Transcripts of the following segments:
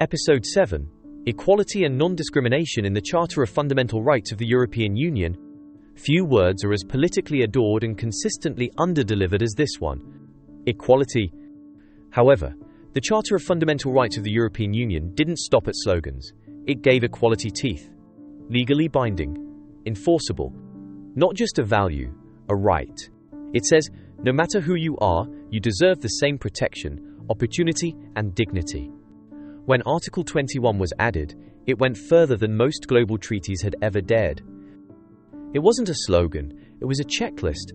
Episode 7: Equality and Non-Discrimination in the Charter of Fundamental Rights of the European Union. Few words are as politically adored and consistently under-delivered as this one: equality. However, the Charter of Fundamental Rights of the European Union didn't stop at slogans. It gave equality teeth. Legally binding, enforceable, not just a value, a right. It says, no matter who you are, you deserve the same protection, opportunity, and dignity. When Article 21 was added, it went further than most global treaties had ever dared. It wasn't a slogan, it was a checklist.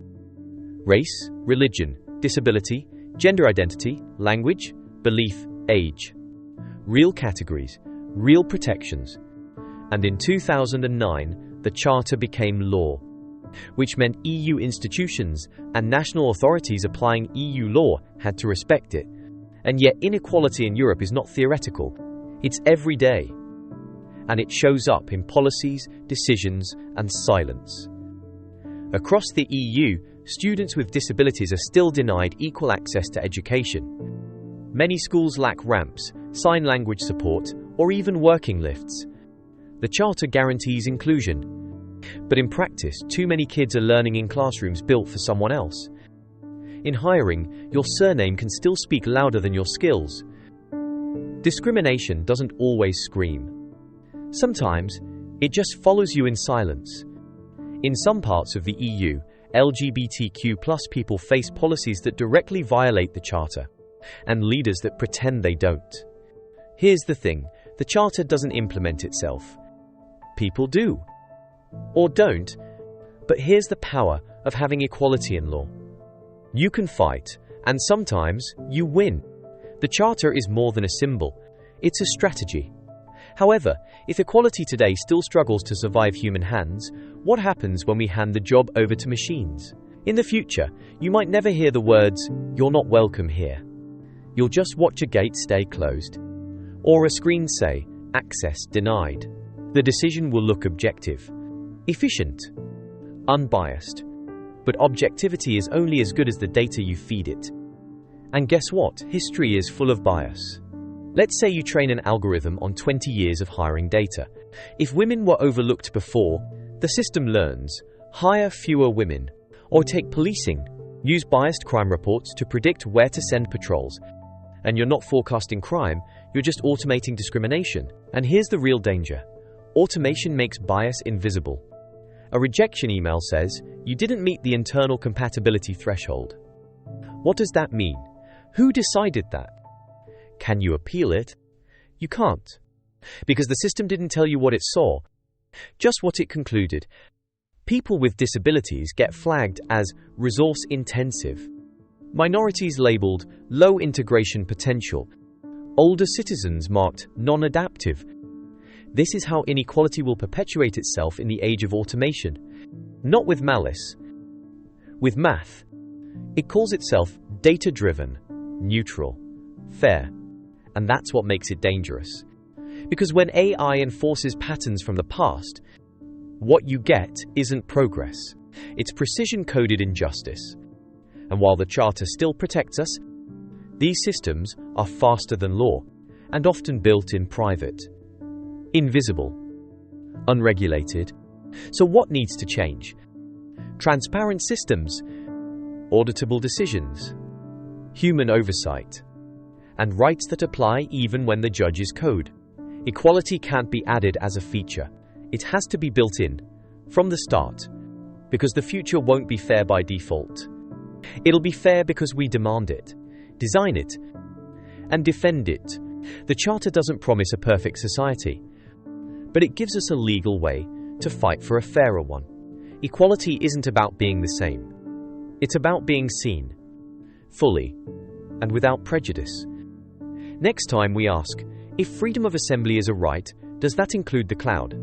Race, religion, disability, gender identity, language, belief, age. Real categories, real protections. And in 2009, the Charter became law, which meant EU institutions and national authorities applying EU law had to respect it. And yet inequality in Europe is not theoretical. It's every day. And it shows up in policies, decisions, and silence. Across the EU, students with disabilities are still denied equal access to education. Many schools lack ramps, sign language support, or even working lifts. The Charter guarantees inclusion. But in practice, too many kids are learning in classrooms built for someone else. In hiring, your surname can still speak louder than your skills. Discrimination doesn't always scream. Sometimes, it just follows you in silence. In some parts of the EU, LGBTQ+ people face policies that directly violate the Charter, and leaders that pretend they don't. Here's the thing, the Charter doesn't implement itself. People do. Or don't. But here's the power of having equality in law. You can fight, and sometimes you win. The Charter is more than a symbol. It's a strategy. However, if equality today still struggles to survive human hands, what happens when we hand the job over to machines? In the future, you might never hear the words, "You're not welcome here." You'll just watch a gate stay closed. Or a screen say, "Access denied." The decision will look objective, efficient, unbiased. But objectivity is only as good as the data you feed it. And guess what? History is full of bias. Let's say you train an algorithm on 20 years of hiring data. If women were overlooked before, the system learns, hire fewer women. Or take policing, use biased crime reports to predict where to send patrols. And you're not forecasting crime, you're just automating discrimination. And here's the real danger. Automation makes bias invisible. A rejection email says, "You didn't meet the internal compatibility threshold." What does that mean? Who decided that? Can you appeal it? You can't. Because the system didn't tell you what it saw, just what it concluded. People with disabilities get flagged as resource-intensive. Minorities labeled low integration potential. Older citizens marked non-adaptive. This is how inequality will perpetuate itself in the age of automation. Not with malice. With math. It calls itself data-driven, neutral, fair. And that's what makes it dangerous. Because when AI enforces patterns from the past, what you get isn't progress. It's precision-coded injustice. And while the Charter still protects us, these systems are faster than law, and often built in private. Invisible. Unregulated. So what needs to change? Transparent systems, auditable decisions, human oversight, and rights that apply even when the judges code. Equality can't be added as a feature. It has to be built in, from the start, because the future won't be fair by default. It'll be fair because we demand it, design it, and defend it. The Charter doesn't promise a perfect society, but it gives us a legal way to fight for a fairer one. Equality isn't about being the same. It's about being seen, fully, and without prejudice. Next time we ask, if freedom of assembly is a right, does that include the cloud?